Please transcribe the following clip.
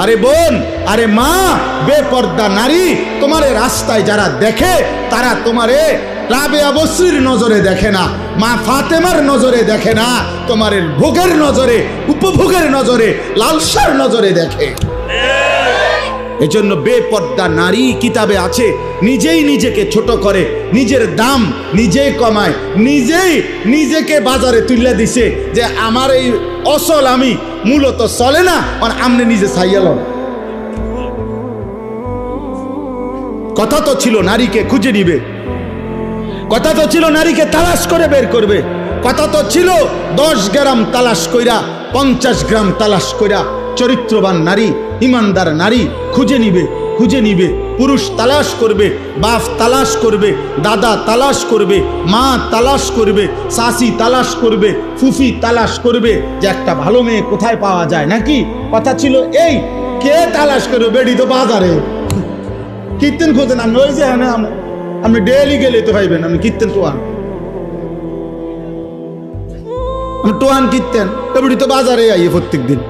আরে বোন, আরে মা, বেপর্দা নারী তোমারে রাস্তায় যারা দেখে তারা তোমারে রাবেয়া বসরির নজরে দেখে না, মা ফাতেমার নজরে দেখে না, তোমার ভোগের নজরে, উপভোগের নজরে, লালসার নজরে দেখে। এজন্য বেপর্দা নারী কিতাবে আছে, নিজেই নিজেকে ছোট করে, নিজের দাম নিজেই কমায়, নিজেই নিজেকে বাজারে তুলে দিছে যে আমার এই অসল আমি মূলত চলে না, আর আমনে নিজে চাইয়াল। কথা তো ছিল নারীকে খুঁজে নিবে, কথা তো ছিল নারীকে তালাশ করে বের করবে, কথা তো ছিল 10 গ্রাম তালাশ কইরা 50 গ্রাম তালাশ কইরা চরিত্রবান নারী, ইমানদার নারী খুঁজে নিবে, খুঁজে নিবে। পুরুষ তালাশ করবে, বাপ তালাশ করবে, দাদা তালাশ করবে, মা তালাশ করবে, শাশি তালাশ করবে, ফুফি তালাশ করবে যে একটা ভালো মেয়ে কোথায় পাওয়া যায়। নাকি কথা ছিল এই, কে তালাশ করবে? বেডি তো বাজারে কীর্তন খোঁজেন আপনি, ওই যে আপনি ডেলি গেলে তো পাইবেন, আপনি কীর্তন টোয়ান, টোয়ান কীর্তন বেডি তো বাজারে আইয়ে প্রত্যেক দিন।